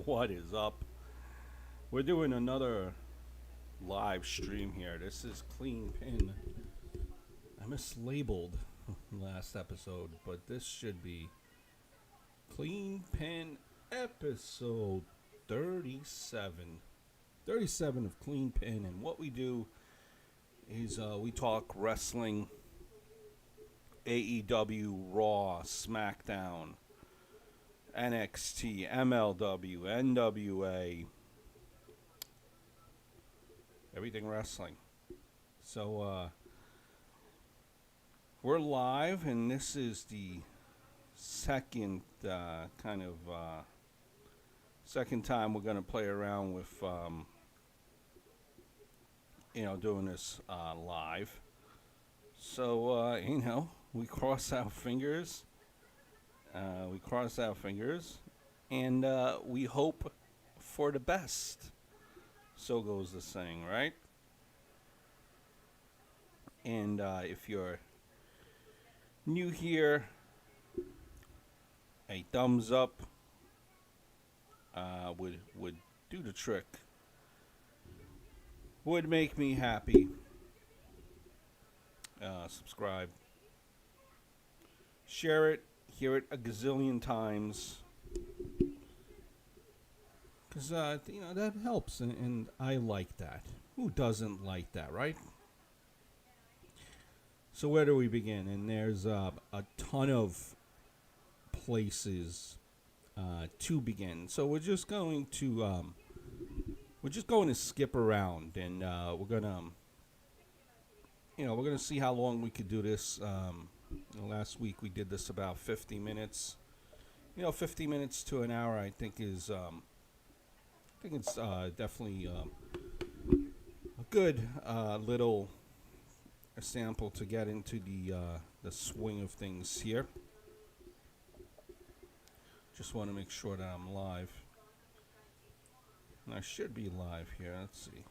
What is up? We're doing another live stream here. This is Clean Pin. I mislabeled last episode, but this should be Clean Pin episode 37. 37 of Clean Pin, and what we do is we talk wrestling, AEW, Raw, SmackDown, NXT, MLW, NWA, everything wrestling. So we're live, and this is the second second time we're gonna play around with doing this live. So we cross our fingers. And we hope for the best. So goes the saying, right? And if you're new here, a thumbs up would do the trick. Would make me happy. Subscribe. Share it. Hear it a gazillion times. Because, that helps. And I like that. Who doesn't like that, right? So where do we begin? And there's a ton of places to begin. So we're just going to skip around, and we're gonna see how long we could do this. Last week we did this about 50 minutes. 50 minutes to an hour, I think is it's definitely a good little sample to get into the swing of things here. Just want to make sure that I'm live. And I should be live here. Let's see.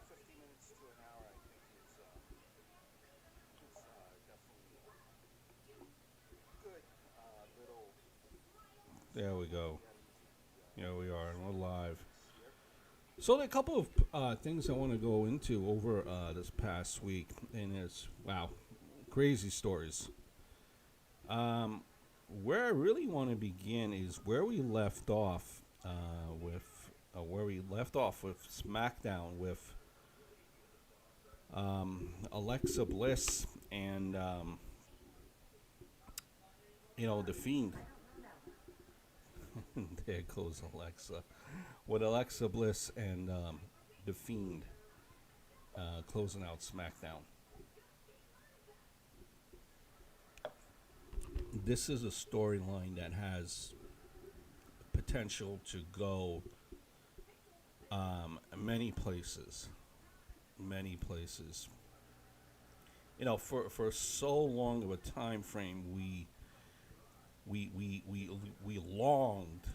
50 minutes to an hour, I think, is definitely good little. There we go. Here we are, and we're live. So there are a couple of things I want to go into over this past week, and it's crazy stories. Where I really want to begin is where we left off with SmackDown with Alexa Bliss and the Fiend. There goes Alexa. With Alexa Bliss and the Fiend closing out SmackDown. This is a storyline that has potential to go many places. For so long of a time frame, we longed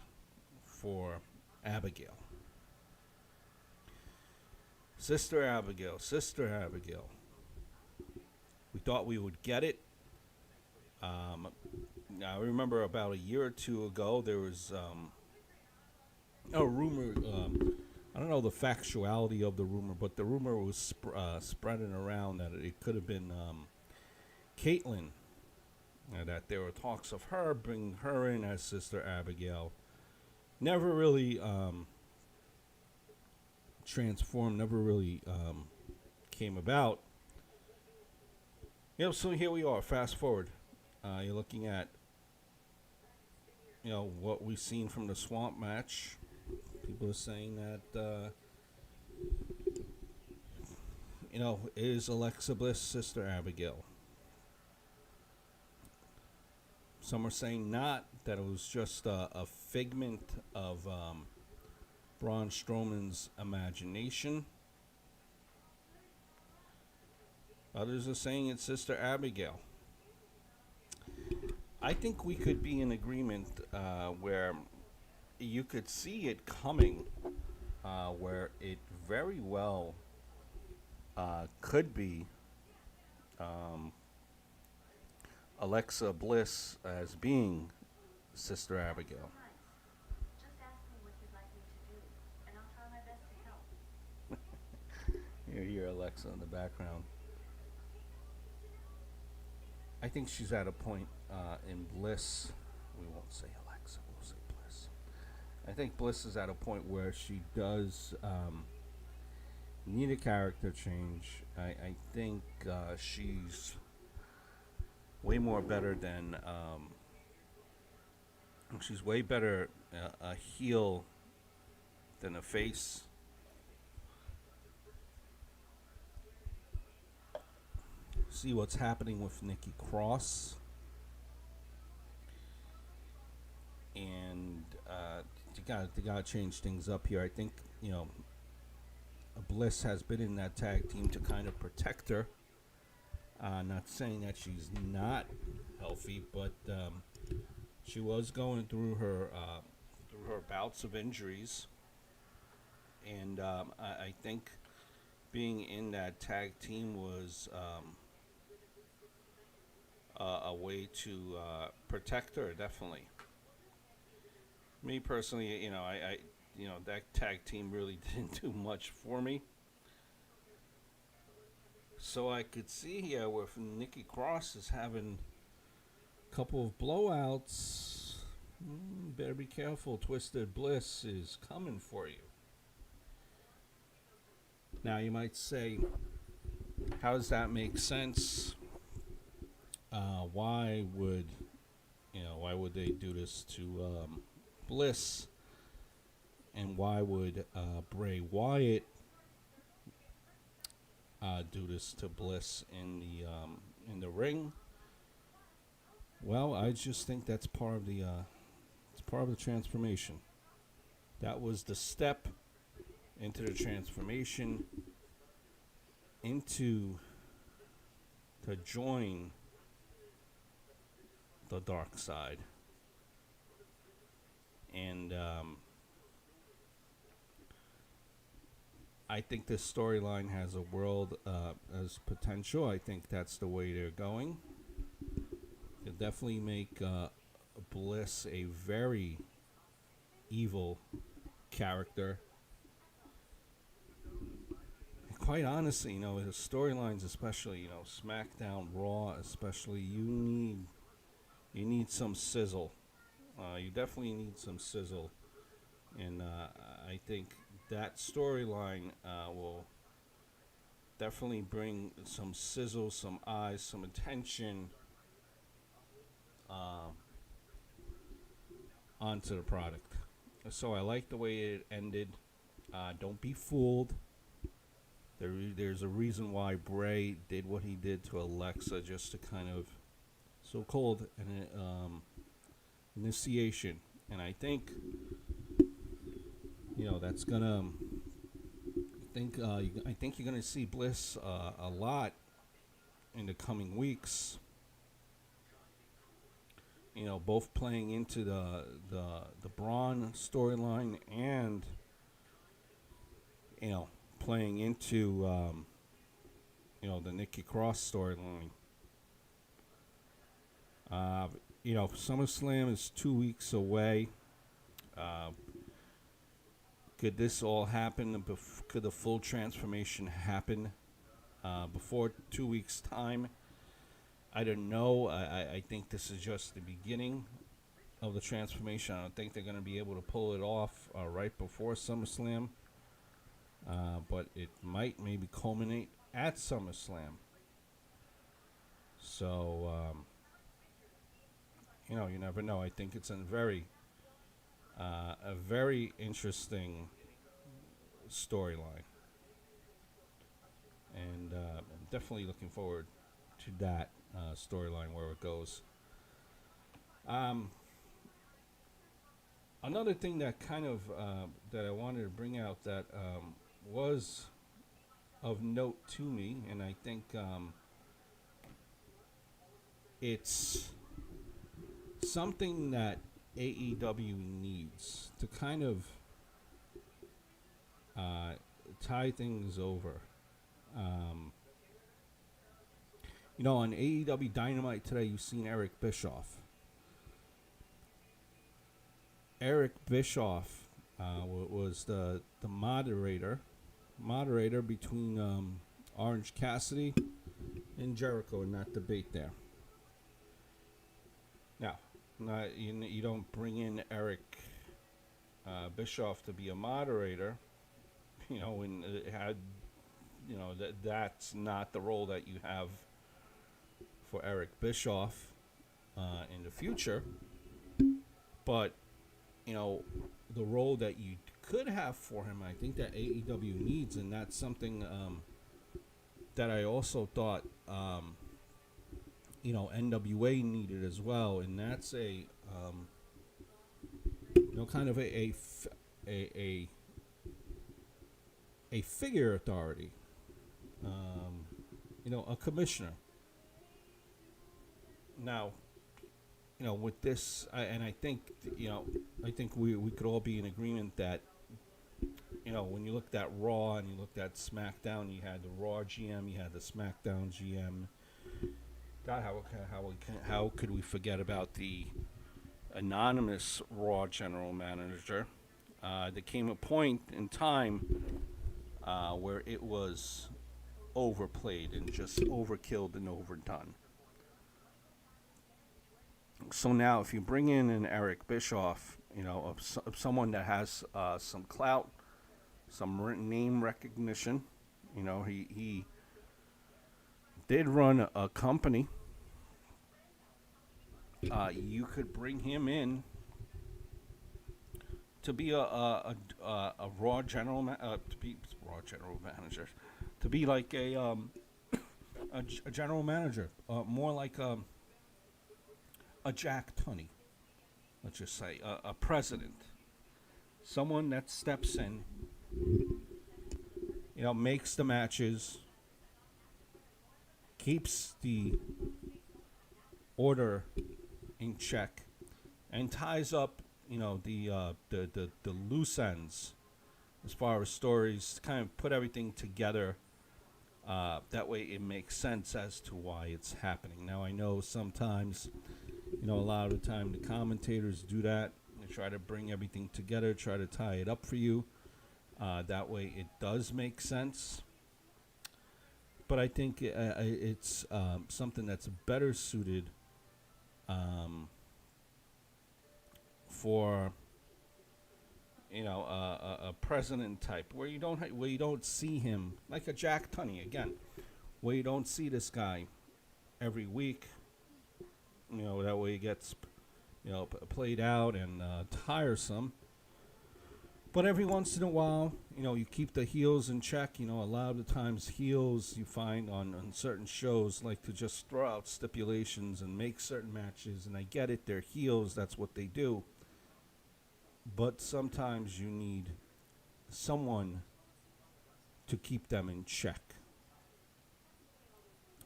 for Abigail. Sister Abigail. We thought we would get it. I remember about a year or two ago, there was a rumor. I don't know the factuality of the rumor, but the rumor was spreading around that it could have been Caitlyn. That there were talks of her bringing her in as Sister Abigail. Never really transformed. Never really came about. So here we are. Fast forward. You're looking at, what we've seen from the Swamp match. People are saying that, is Alexa Bliss Sister Abigail? Some are saying not, that it was just a figment of Braun Strowman's imagination. Others are saying it's Sister Abigail. I think we could be in agreement where you could see it coming, where it very well could be Alexa Bliss as being Sister Abigail. You hear Alexa in the background. I think she's at a point in Bliss. We won't say Alexa, we'll say Bliss. I think Bliss is at a point where she does need a character change. I think she's way more better than. She's way better a heel than a face. See what's happening with Nikki Cross. And they gotta change things up here. I think, Bliss has been in that tag team to kind of protect her. Not saying that she's not healthy, but she was going through her bouts of injuries, and I think being in that tag team was a way to protect her. Definitely. Me personally, I that tag team really didn't do much for me. So I could see here with Nikki Cross is having a couple of blowouts. Better be careful. Twisted Bliss is coming for you. Now you might say, how does that make sense? Why would they do this to Bliss? And why would Bray Wyatt do this to Bliss in the ring? Well, I just think that's part of the transformation. That was the step into the transformation to join the dark side. And I think this storyline has a world as potential. I think that's the way they're going. They'll definitely make Bliss a very evil character. And quite honestly, the storylines, especially SmackDown, Raw, especially, you need some sizzle. You definitely need some sizzle, and I think that storyline will definitely bring some sizzle, some eyes, some attention onto the product. So I like the way it ended. Don't be fooled. There's a reason why Bray did what he did to Alexa, just to kind of so-called an initiation. And I think that's gonna. I think you're gonna see Bliss a lot in the coming weeks. Both playing into the Braun storyline and playing into the Nikki Cross storyline. SummerSlam is 2 weeks away. Could this all happen? Could the full transformation happen before 2 weeks' time? I don't know. I think this is just the beginning of the transformation. I don't think they're going to be able to pull it off right before SummerSlam. But it might maybe culminate at SummerSlam. So, you never know. I think it's a very interesting storyline. And I'm definitely looking forward to that storyline, where it goes. Another thing that kind of that I wanted to bring out that was of note to me, and I think it's something that AEW needs to kind of tie things over. On AEW Dynamite today, you've seen Eric Bischoff. Eric Bischoff was the moderator moderator between Orange Cassidy and Jericho in that debate there. Now, you don't bring in Eric Bischoff to be a moderator, and it had, that's not the role that you have for Eric Bischoff in the future. But, the role that you could have for him, I think that AEW needs, and that's something that I also thought, NWA needed as well, and that's a kind of a figure authority, a commissioner. Now, with this, I think we could all be in agreement that, when you looked at Raw and you looked at SmackDown, you had the Raw GM, you had the SmackDown GM. God, how could we forget about the anonymous Raw general manager? There came a point in time where it was overplayed and just overkilled and overdone. So now, if you bring in an Eric Bischoff, of someone that has some clout, some name recognition, he did run a company. You could bring him in to be a Raw general manager, to be like a general manager, more like a Jack Tunney, let's just say, a president, someone that steps in, makes the matches, keeps the order in check, and ties up, the loose ends as far as stories, to kind of put everything together. That way it makes sense as to why it's happening. Now, I know sometimes, a lot of the time the commentators do that. They try to bring everything together, try to tie it up for you. That way it does make sense. But I think it's something that's better suited for a president type, where you don't see him like a Jack Tunney again, where you don't see this guy every week. That way he gets played out and tiresome. But every once in a while, you keep the heels in check. A lot of the times heels you find on certain shows like to just throw out stipulations and make certain matches. And I get it, they're heels, that's what they do. But sometimes you need someone to keep them in check.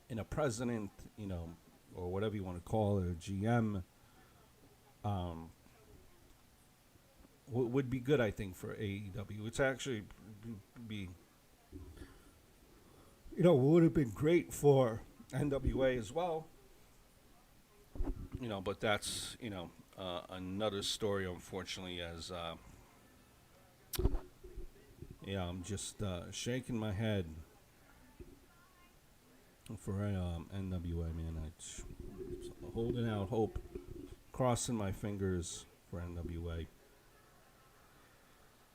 And a president, or whatever you want to call it, a GM, would be good, I think, for AEW. It's actually would have been great for NWA as well. But that's, another story, unfortunately, as, I'm just shaking my head for NWA, man. I'm holding out hope, crossing my fingers for NWA.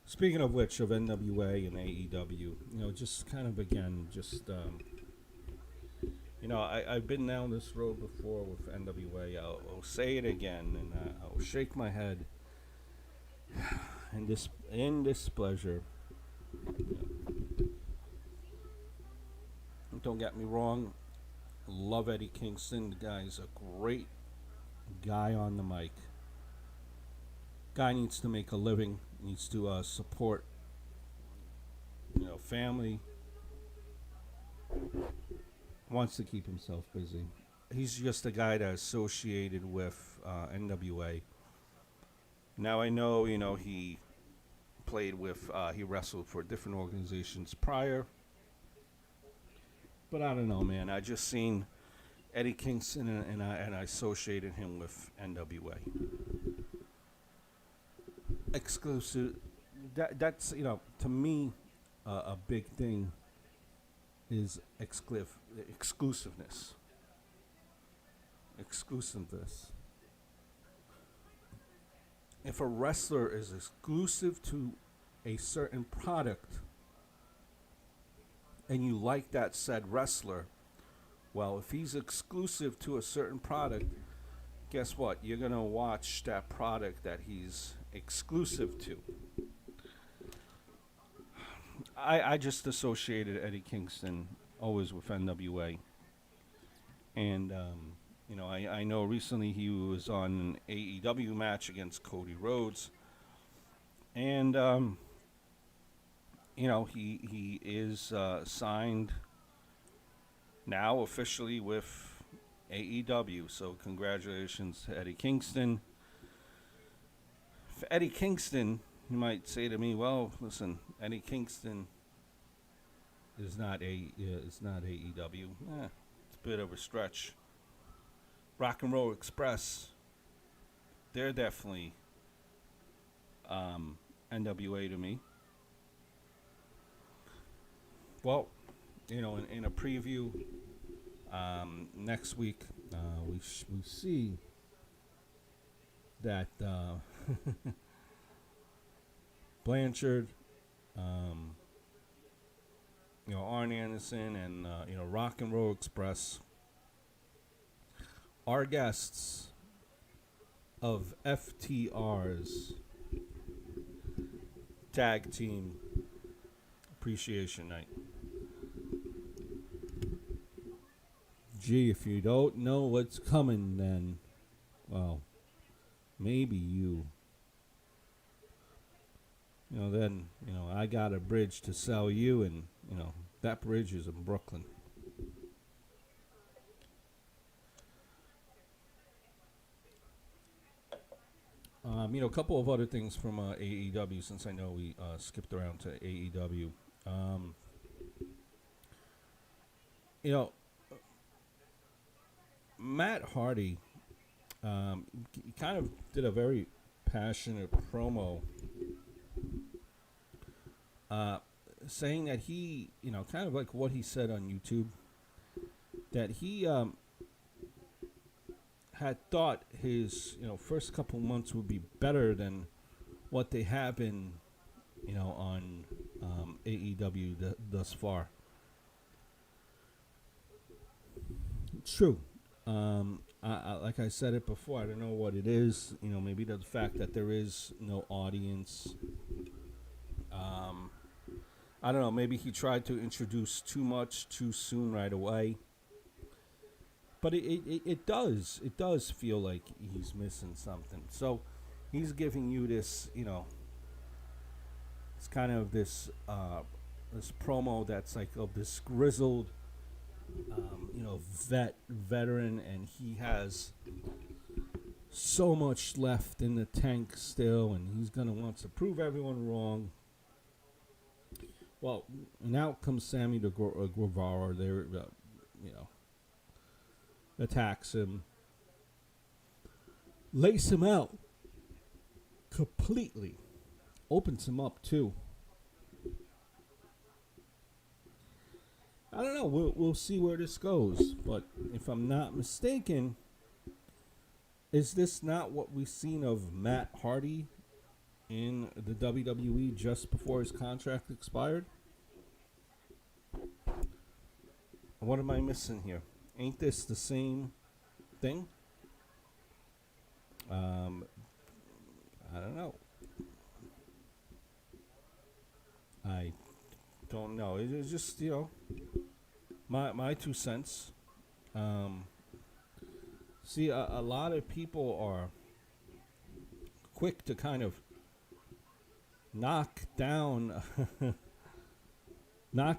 Speaking of which, of NWA and AEW, just kind of again, I've been down this road before with NWA. I'll say it again, and I'll shake my head in displeasure. Don't get me wrong, love Eddie Kingston. The guy's a great guy on the mic. Guy needs to make a living, needs to support, family. Wants to keep himself busy. He's just a guy that's associated with NWA. Now I know, he played with, he wrestled for different organizations prior. But I don't know, man. I just seen Eddie Kingston and I associated him with NWA. Exclusive. That's, to me, a big thing is exclusiveness. Exclusiveness. If a wrestler is exclusive to a certain product and you like that said wrestler, well, if he's exclusive to a certain product, guess what? You're going to watch that product that he's exclusive to. I just associated Eddie Kingston always with NWA. And, I know recently he was on an AEW match against Cody Rhodes. And, he is signed now officially with AEW. So congratulations to Eddie Kingston. For Eddie Kingston, you might say to me, well, listen, Eddie Kingston is not AEW. It's a bit of a stretch. Rock and Roll Express, they're definitely NWA to me. Well, in a preview next week, we see that Blanchard, Arn Anderson, and Rock and Roll Express are guests of FTR's Tag Team Appreciation Night. Gee, if you don't know what's coming, then, well, maybe you. Then, I got a bridge to sell you, and, that bridge is in Brooklyn. A couple of other things from AEW, since I know we skipped around to AEW. Matt Hardy kind of did a very passionate promo saying that he, kind of like what he said on YouTube, that he had thought his, first couple months would be better than what they have been, on AEW thus far. True. Like I said it before, I don't know what it is. Maybe the fact that there is no audience. I don't know. Maybe he tried to introduce too much too soon right away. But it does feel like he's missing something. So he's giving you this, it's kind of this promo that's like of this grizzled, veteran, and he has so much left in the tank still, and he's gonna want to prove everyone wrong. Well, and out comes Sammy Guevara. There, attacks him, lace him out completely, opens him up too. I don't know. We'll see where this goes. But if I'm not mistaken, is this not what we've seen of Matt Hardy in the WWE just before his contract expired? What am I missing here? Ain't this the same thing? I don't know. I don't know. It's just, my 2 cents. See, a lot of people are quick to kind of knock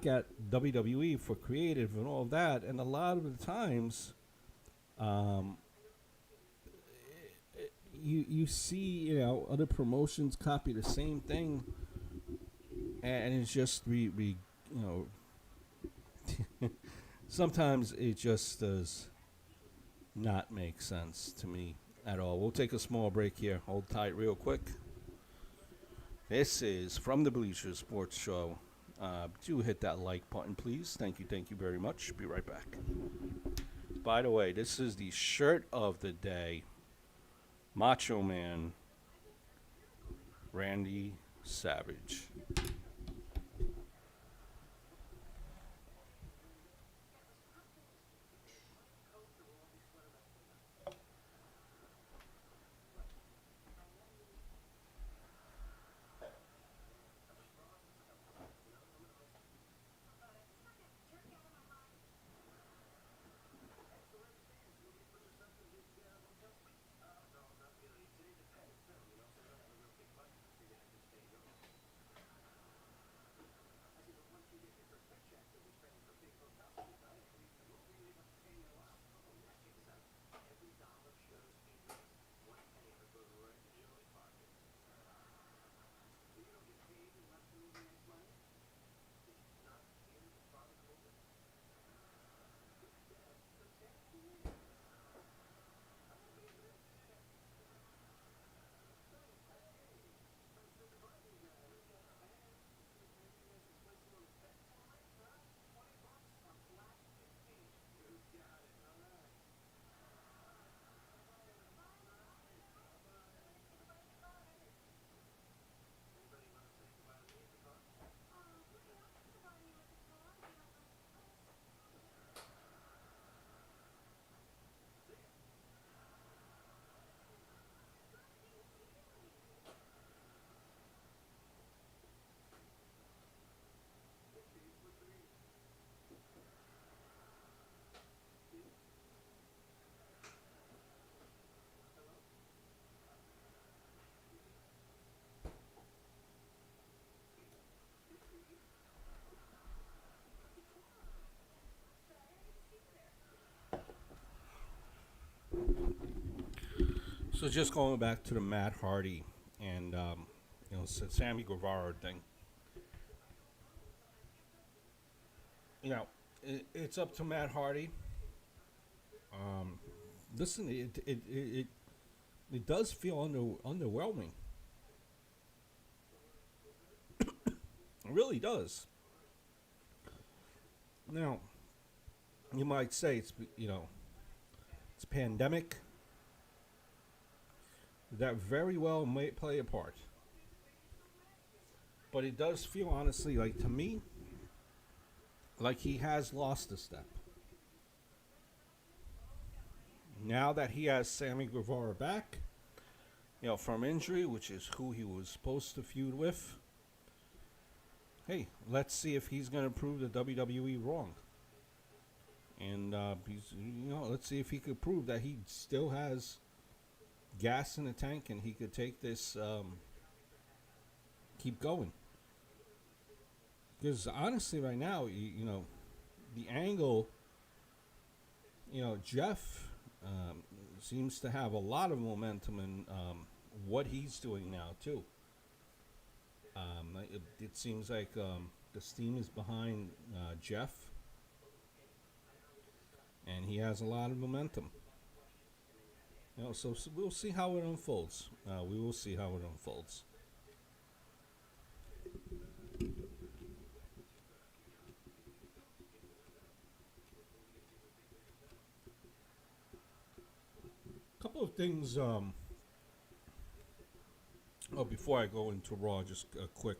at WWE for creative and all of that, and a lot of the times, you see, other promotions copy the same thing, and it's just sometimes it just does not make sense to me at all. We'll take a small break here. Hold tight real quick. This is From the Bleachers Sports Show Do hit that like button, please. Thank you very much. Be right back. By the way, this is the shirt of the day. Macho Man, Randy Savage. So just going back to the Matt Hardy and Sammy Guevara thing. It's up to Matt Hardy. Listen, it does feel underwhelming. It really does. Now, you might say it's pandemic. That very well may play a part. But it does feel, honestly, like to me, like he has lost a step. Now that he has Sammy Guevara back, from injury, which is who he was supposed to feud with, hey, let's see if he's going to prove the WWE wrong. And let's see if he could prove that he still has gas in the tank and he could take this, keep going. Because honestly, right now, the angle, Jeff seems to have a lot of momentum in what he's doing now too. It seems like the steam is behind Jeff, and he has a lot of momentum. So we'll see how it unfolds. We will see how it unfolds. Couple of things. Before I go into Raw, just a quick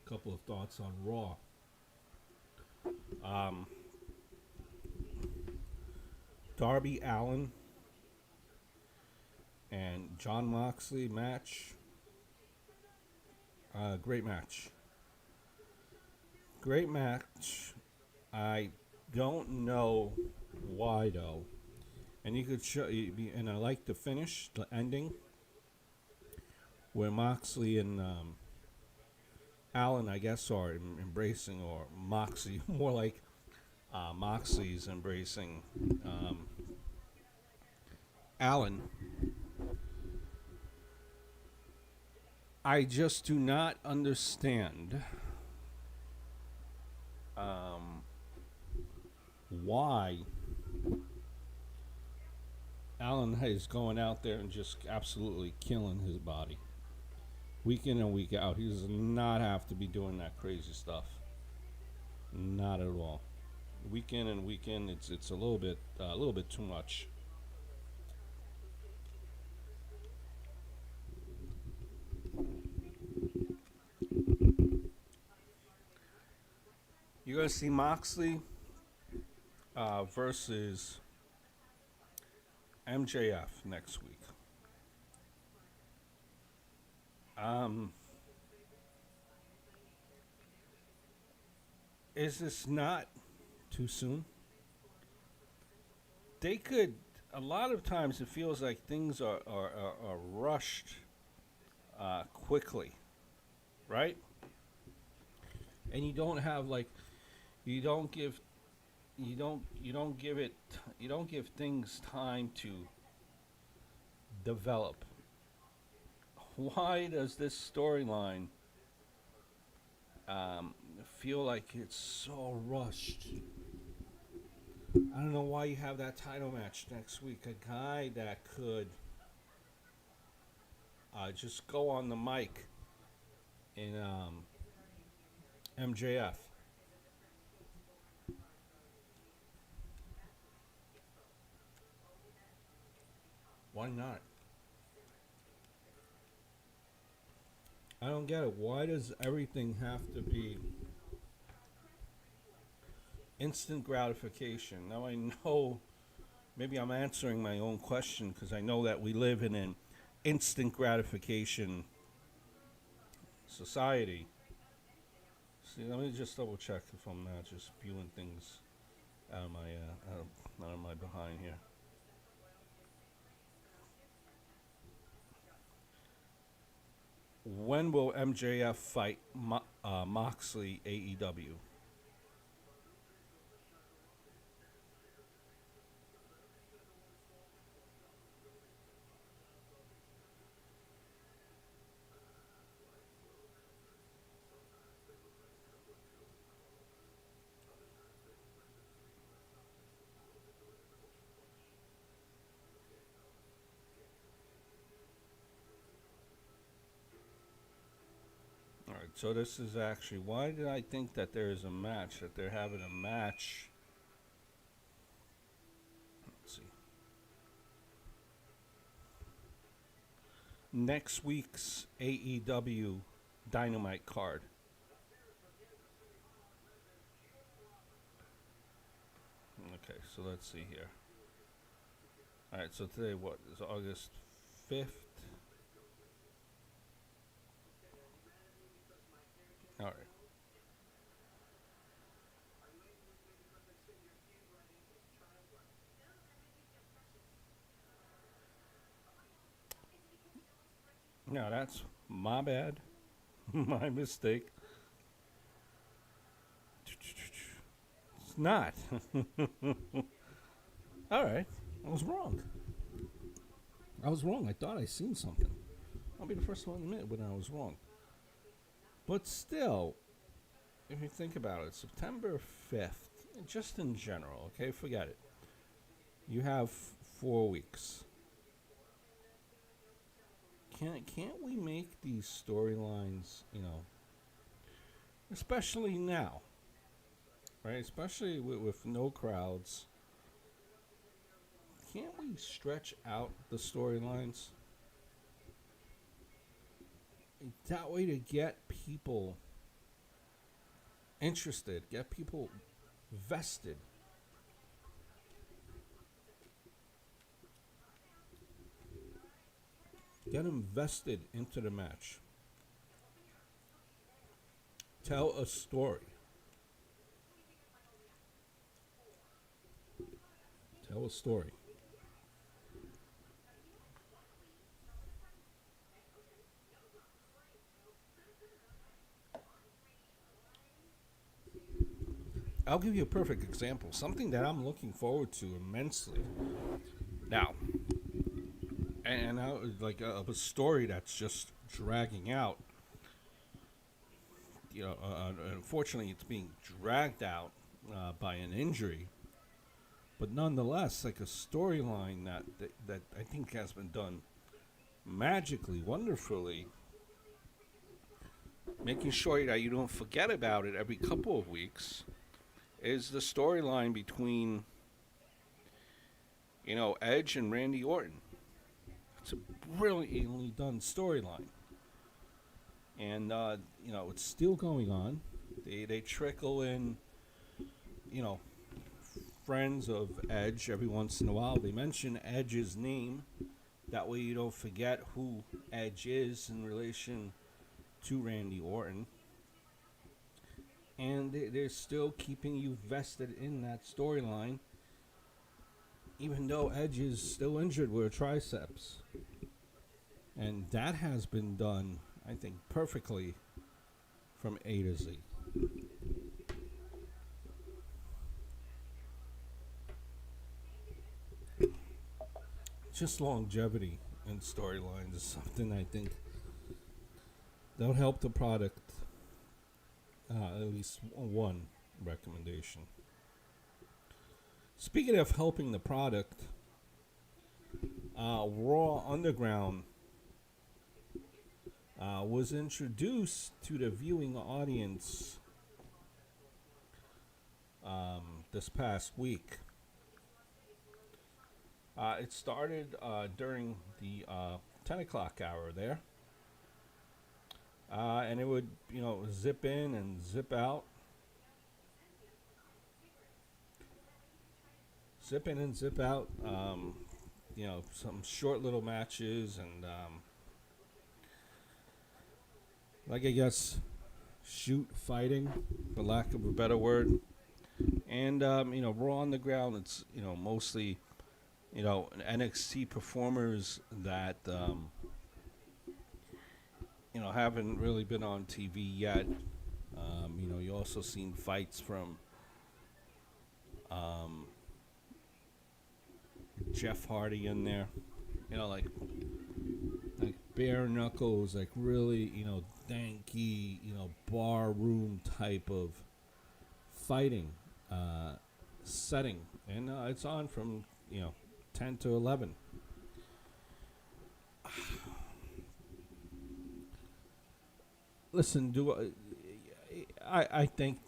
couple of thoughts on Raw. Darby Allin and John Moxley match. Great match. Great match. I don't know why though. And you could show, and I like the finish, the ending, where Moxley and Allen, I guess, are embracing, or Moxley, more like Moxley's embracing Allen. I just do not understand why Allen is going out there and just absolutely killing his body. week in and week out. He does not have to be doing that crazy stuff. Not at all. Week in and week in, it's a little bit too much. You're gonna see Moxley versus MJF next week. Is this not too soon? They could. A lot of times it feels like things are rushed quickly, right? And you don't have like you don't give you don't give things time to develop. Why does this storyline feel like it's so rushed? I don't know why you have that title match next week. A guy that could just go on the mic in MJF. Why not? I don't get it. Why does everything have to be instant gratification? Now I know maybe I'm answering my own question because I know that we live in an instant gratification society. See, let me just double check if I'm not just spewing things out of my behind here. When will MJF fight Moxley AEW? All right, so this is actually, why did I think that there is a match, that they're having a match? Let's see. Next week's AEW Dynamite card. Okay, so let's see here. All right, so today what is August 5th? All right. No, that's my bad. My mistake. It's not. All right. I was wrong. I thought I seen something. I'll be the first one to admit when I was wrong. But still, if you think about it, September 5th, just in general, okay, forget it. You have 4 weeks. Can't we make these storylines, especially now, right? Especially with no crowds. Can't we stretch out the storylines? That way to get people interested, get people vested. Get them vested into the match. Tell a story. Tell a story. I'll give you a perfect example. Something that I'm looking forward to immensely. Now, and like a story that's just dragging out. Unfortunately, it's being dragged out by an injury, but nonetheless, like a storyline that I think has been done magically, wonderfully, making sure that you don't forget about it every couple of weeks, is the storyline between, Edge and Randy Orton. It's a brilliantly done storyline. And, it's still going on. They trickle in, you know, friends of Edge every once in a while. They mention Edge's name. That way you don't forget who Edge is in relation to Randy Orton. And they're still keeping you vested in that storyline, even though Edge is still injured with a triceps. And that has been done, I think, perfectly from A to Z. Just longevity in storylines is something I think that'll help the product. At least one recommendation. Speaking of helping the product, Raw Underground was introduced to the viewing audience this past week. It started during the 10 o'clock hour there. And it would, zip in and zip out. Zip in and zip out. Some short little matches and, I guess, shoot fighting, for lack of a better word. And, Raw on the ground, it's, mostly, NXT performers that, haven't really been on TV yet. You also seen fights from Jeff Hardy in there. Like bare knuckles, like really, danky, bar room type of fighting setting. And it's on from, 10 to 11. Listen, I think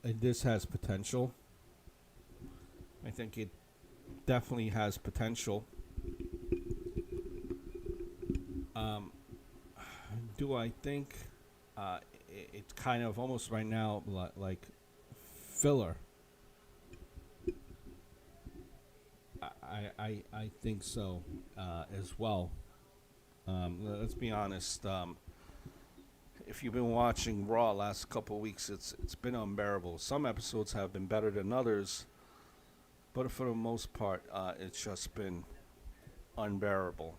this has potential. I think it definitely has potential. Do I think it's kind of almost right now like filler? I think so as well. Let's be honest. If you've been watching Raw last couple of weeks, it's been unbearable. Some episodes have been better than others, but for the most part, it's just been unbearable.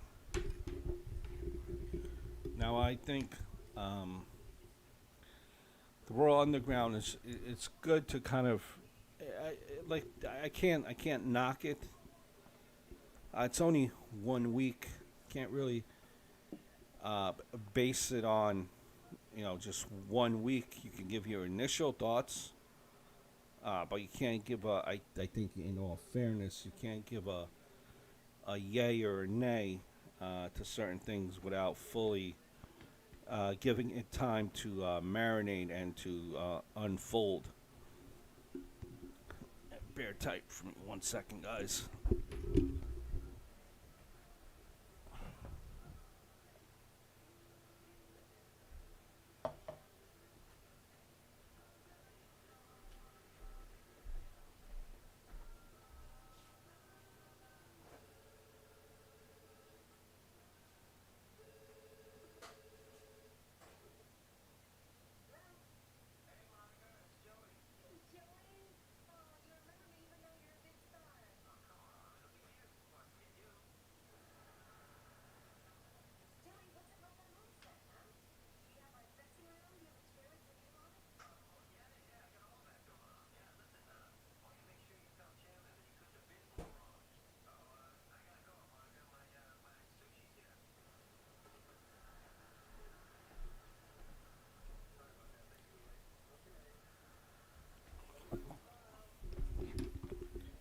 Now, I think the Raw Underground it's good to kind of I can't knock it. It's only 1 week. Can't really base it on just 1 week. You can give your initial thoughts, but you can't give I think in all fairness, you can't give a yay or a nay to certain things without fully giving it time to marinate and to unfold. Bear tight for me 1 second, guys.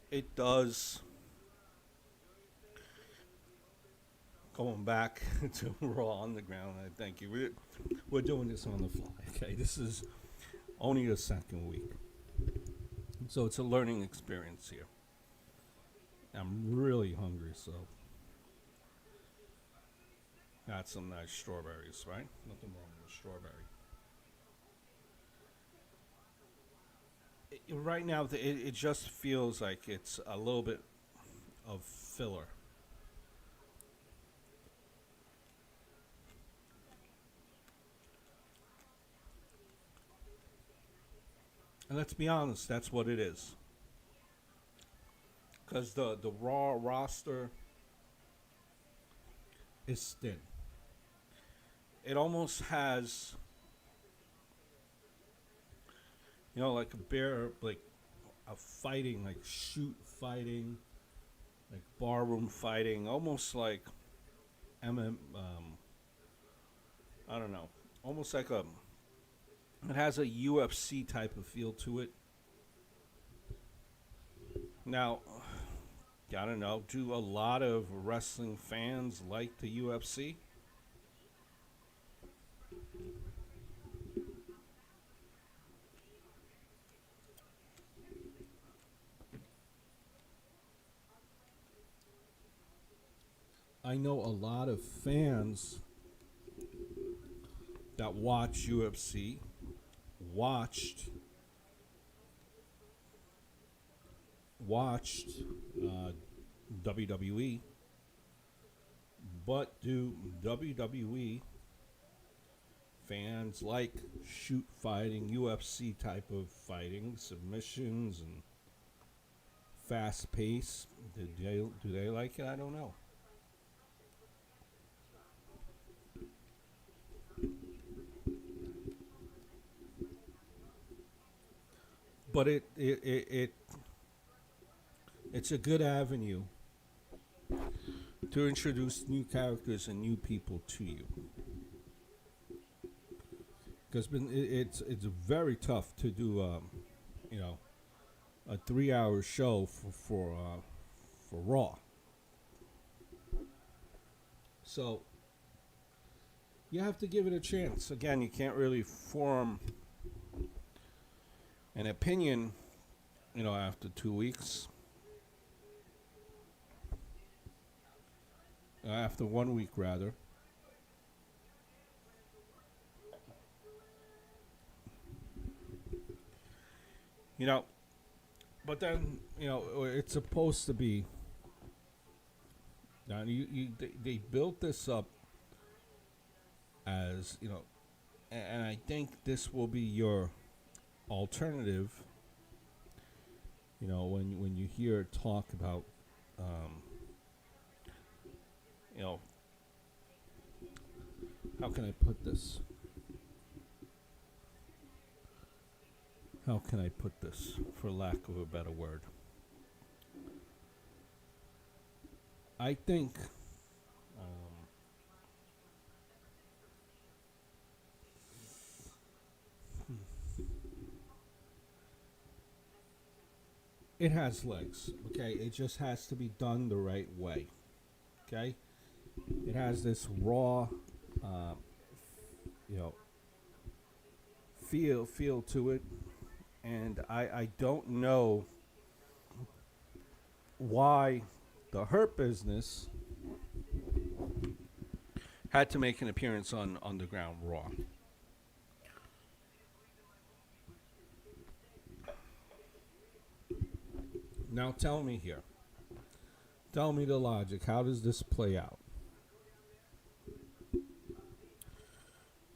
It does Going back to Raw Underground, I thank you. We're doing this on the fly, okay? This is only the second week. So it's a learning experience here. I'm really hungry, so got some nice strawberries, right? Nothing wrong with strawberry. Right now, it just feels like it's a little bit of filler. And let's be honest, that's what it is. Because the Raw roster is thin. It almost has, like a bear, like a fighting, like shoot fighting, like barroom fighting, almost like I don't know, almost like it has a UFC type of feel to it. Now, I don't know, do a lot of wrestling fans like the UFC? I know a lot of fans that watch UFC, watched WWE, but do WWE fans like shoot fighting, UFC type of fighting, submissions and fast pace? Do they like it? I don't know. But it's a good avenue to introduce new characters and new people to you. Because it's very tough to do you know a 3 hour show for Raw. So you have to give it a chance. Again, you can't really form an opinion, after 2 weeks. After 1 week, rather. But then, it's supposed to be. Now, they built this up as, and I think this will be your alternative. When you hear talk about, how can I put this? How can I put this, for lack of a better word? I think it has legs, okay? It just has to be done the right way, okay? It has this raw, you know, feel to it, and I don't know why the Hurt Business had to make an appearance on Underground Raw. Now tell me here. Tell me the logic. How does this play out?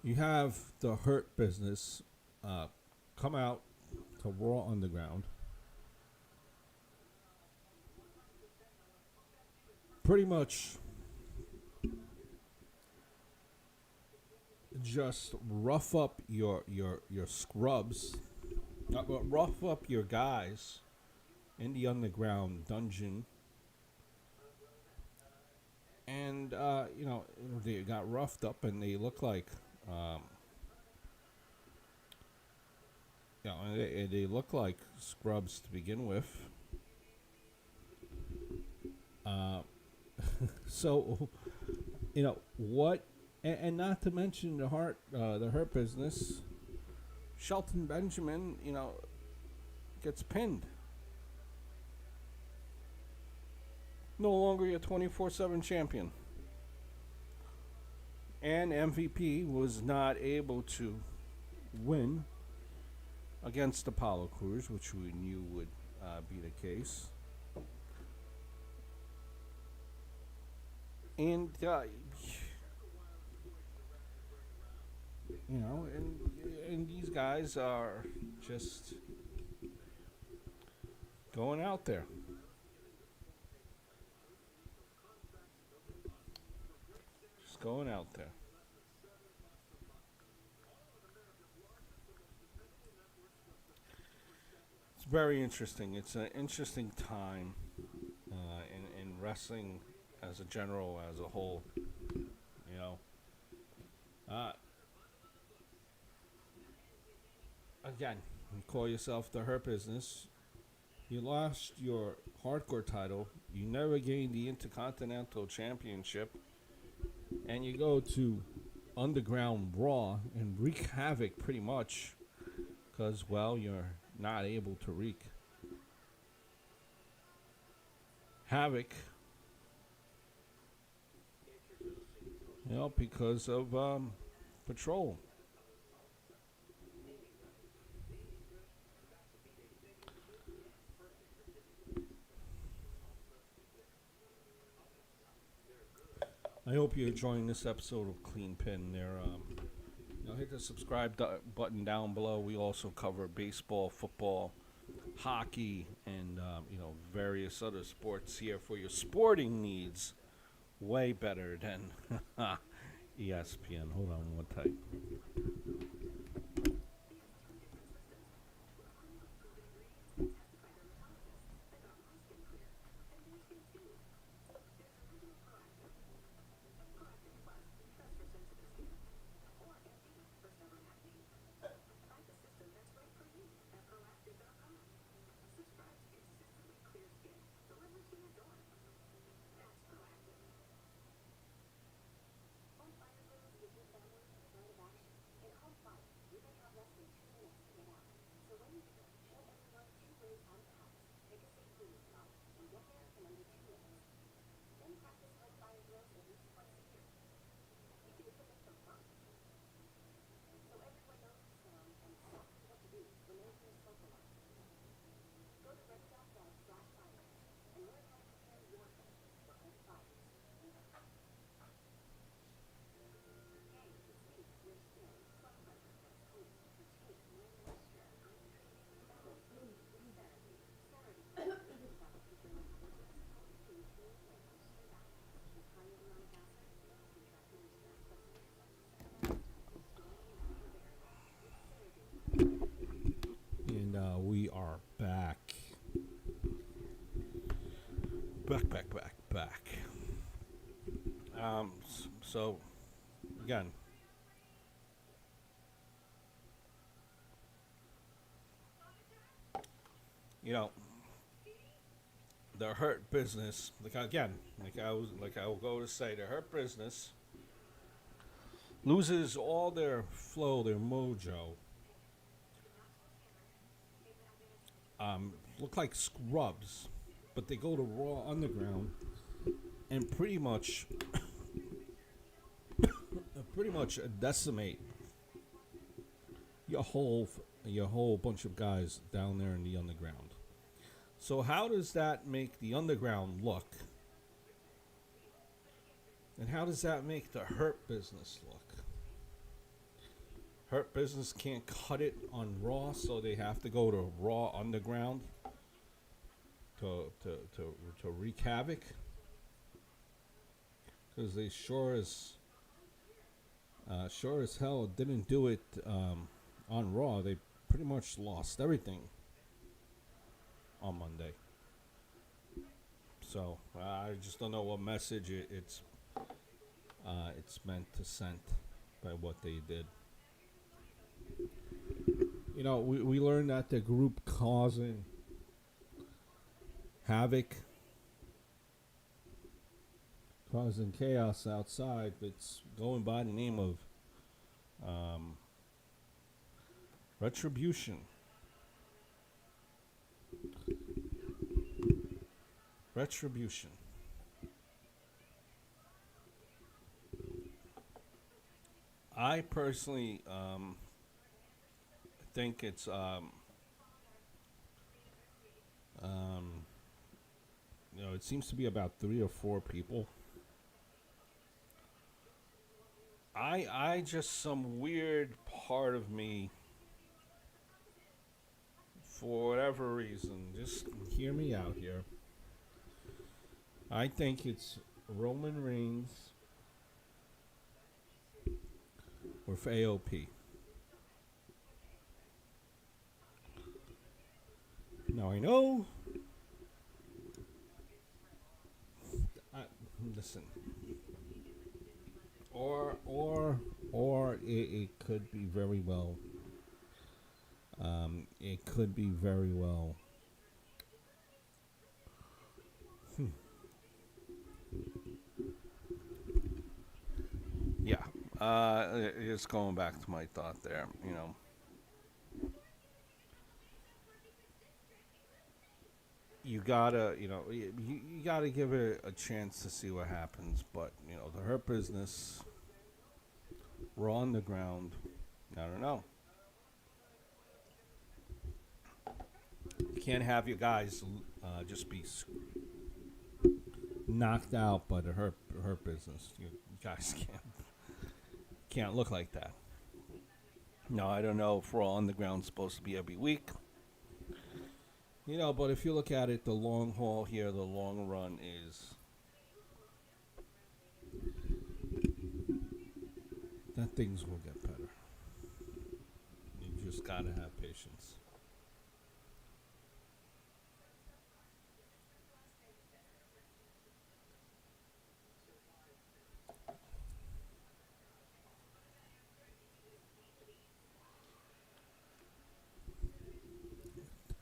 You have the Hurt Business come out to Raw Underground. Pretty much just rough up your scrubs, rough up your guys in the underground dungeon, and they got roughed up and they look like they look like scrubs to begin with. So what, and not to mention the Hurt Business. Shelton Benjamin, gets pinned. No longer your 24/7 champion. And MVP was not able to win against Apollo Crews, which we knew would be the case. And and these guys are just going out there. Just going out there. It's very interesting. It's an interesting time in wrestling as a general, as a whole. You know, uh, again, you call yourself the Hurt Business. You lost your hardcore title. You never gained the Intercontinental Championship. And you go to Underground Raw and wreak havoc pretty much. Because, well, you're not able to wreak havoc. Because of Patrol. I hope you're enjoying this episode of Clean Pin. Hit the subscribe button down below. We also cover baseball, football, hockey, and various other sports here for your sporting needs. Way better than ESPN. Hold on one tight. And we are back. Back. So, again, the Hurt Business, like I will go to say, the Hurt Business loses all their flow, their mojo. Look like scrubs, but they go to Raw Underground and pretty much decimate your whole bunch of guys down there in the Underground. So how does that make the Underground look? And how does that make the Hurt Business look? Hurt Business can't cut it on Raw, so they have to go to Raw Underground to wreak havoc. Because they sure as hell didn't do it on Raw. They pretty much lost everything on Monday. So I just don't know what message it's meant to send by what they did. We learned that the group causing havoc, causing chaos outside that's going by the name of um, retribution. Retribution. I personally think it's um, it seems to be about 3 or 4 people. I just some weird part of me, for whatever reason, just hear me out here. I think it's Roman Reigns with AOP. Now I know. I, listen. Or it could be very well. It could be very well. Yeah. Just going back to my thought there. You gotta, you gotta give it a chance to see what happens. But the Hurt Business, Raw on the ground. I don't know. You can't have your guys just be knocked out by the Hurt Business. You guys can't look like that. No, I don't know if Raw on the ground's supposed to be every week. But if you look at it, the long haul here, the long run is that things will get better. You just gotta have patience.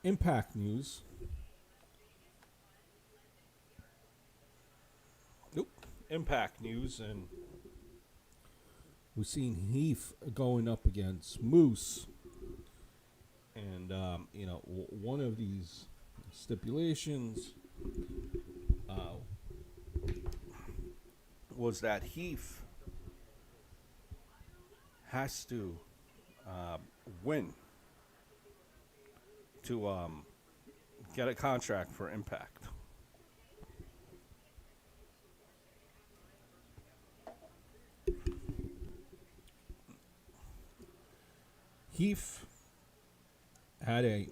Impact news. Nope. Impact news, and we've seen Heath going up against Moose, and one of these stipulations was that Heath has to win to get a contract for Impact. Heath had a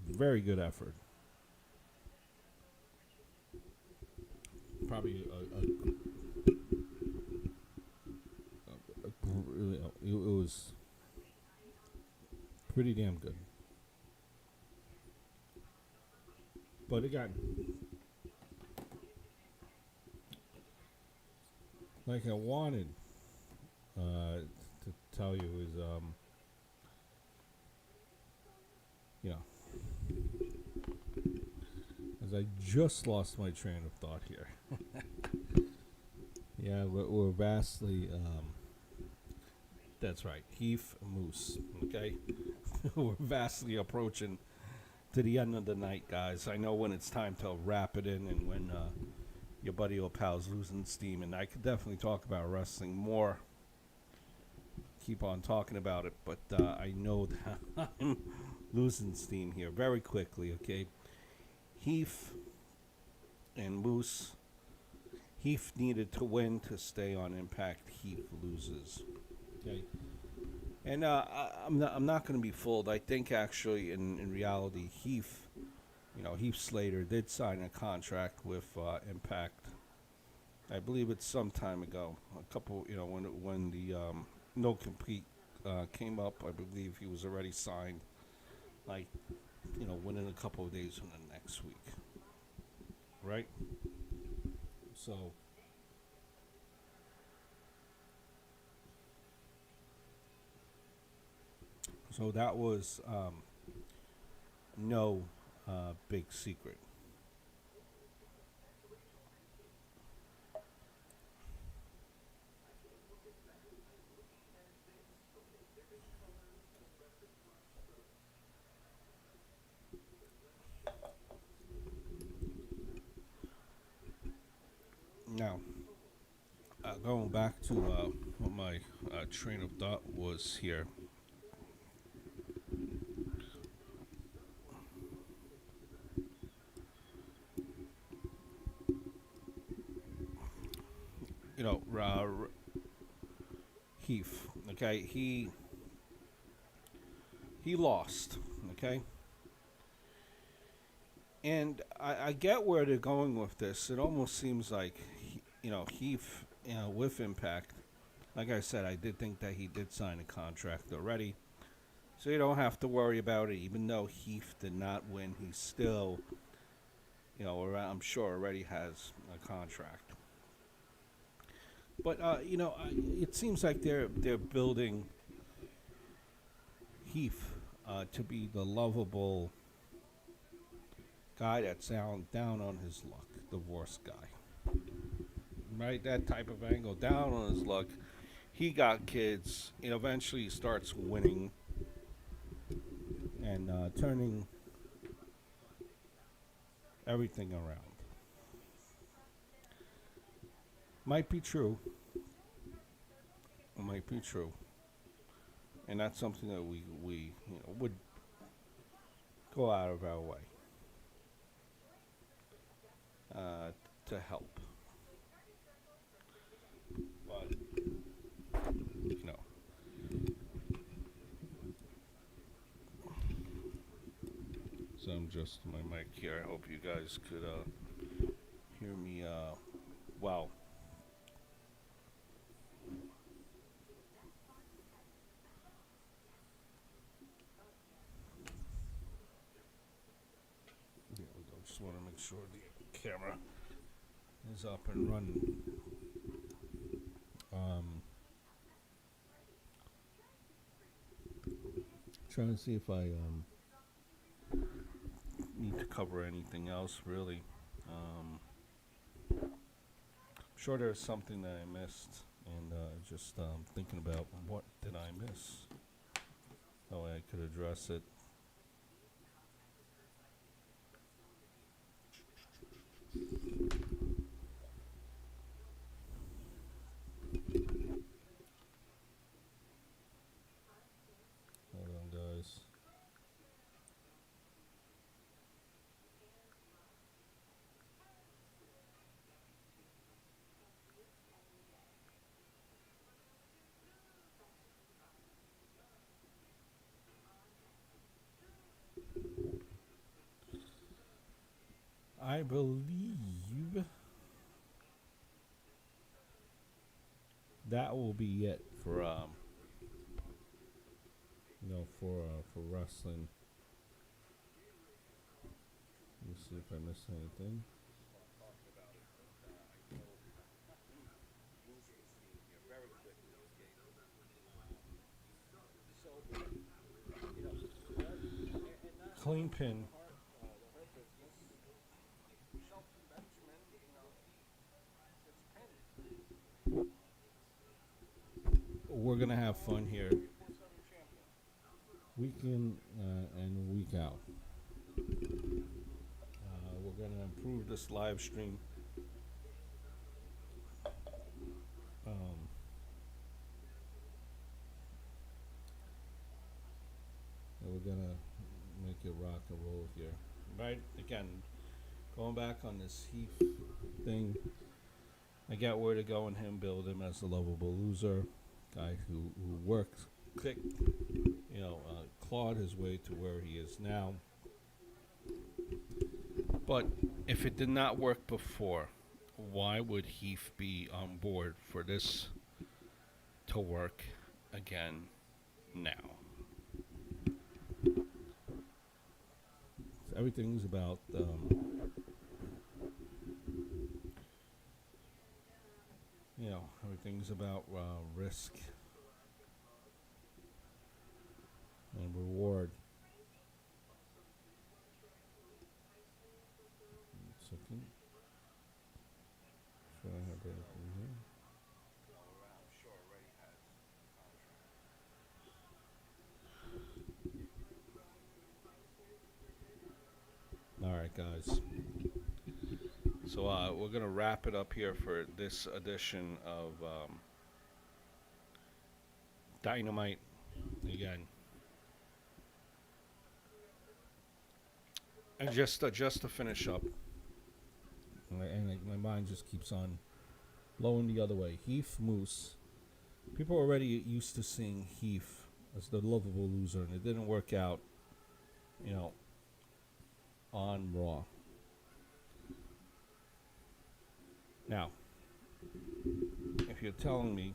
very good effort. Probably it was pretty damn good. But again, like I wanted to tell you is, as I just lost my train of thought here. Yeah, we're vastly, that's right, Heath Moose, okay? We're vastly approaching to the end of the night, guys. I know when it's time to wrap it in, and when your buddy or pal's losing steam, and I could definitely talk about wrestling more. Keep on talking about it, but I know that I'm losing steam here very quickly, okay? Heath and Moose. Heath needed to win to stay on Impact. Heath loses. Okay. And I'm not going to be fooled. I think actually, in reality, Heath Slater did sign a contract with Impact. I believe it's some time ago. A couple, when the no compete came up, I believe he was already signed. Like, within a couple of days from the next week. Right? So that was no big secret. going back to what my train of thought was here. You know, Heath. Okay, he lost. Okay, and I get where they're going with this. It almost seems like Heath, with Impact. Like I said, I did think that he did sign a contract already, so you don't have to worry about it. Even though Heath did not win, he still, I'm sure already has a contract. But it seems like they're building Heath to be the lovable guy that's down on his luck, divorced guy, right? That type of angle, down on his luck. He got kids, and eventually he starts winning and turning everything around. Might be true. It might be true. And that's something that we would go out of our way to help. But, so I'm just my mic here. I hope you guys could hear me well. There we go. Just want to make sure the camera is up and running. Trying to see if I need to cover anything else really. Sure there's something that I missed, and just thinking about what did I miss. That way I could address it. Hold on, guys. I believe that will be it for for wrestling. Let me see if I missed anything. Clean pin. We're gonna have fun here, week in and week out. We're gonna improve this live stream. And we're gonna make it rock and roll here. Right? Again, going back on this Heath thing, I got where to go in him, build him as a lovable loser, guy who worked, clawed his way to where he is now. But if it did not work before, why would Heath be on board for this to work again now? So everything's about everything's about risk and reward. Second. Should I have anything here? All right, guys. So we're gonna wrap it up here for this edition of Dynamite. Again, and just to finish up, and my mind just keeps on blowing the other way. Heath Moose. People are already used to seeing Heath as the lovable loser, and it didn't work out, you know, on Raw. Now, if you're telling me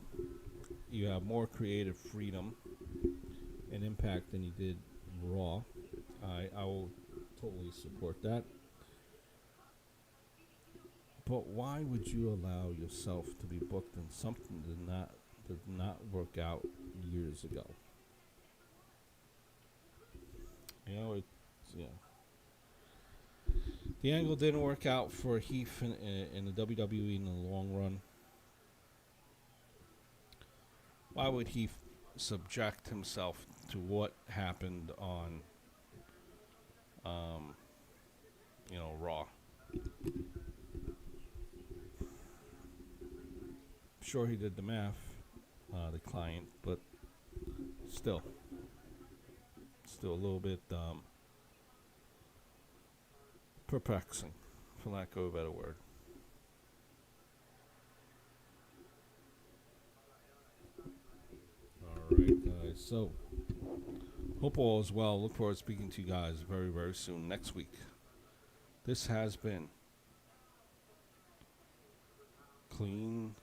you have more creative freedom and impact than you did Raw, I will totally support that. But why would you allow yourself to be booked in something that did not work out years ago? You know, the angle didn't work out for Heath in the WWE in the long run. Why would he subject himself to what happened on, Raw? Sure, he did the math, the client, but still a little bit perplexing, for lack of a better word. Alright, guys, so hope all is well. Look forward to speaking to you guys very, very soon next week. This has been Clean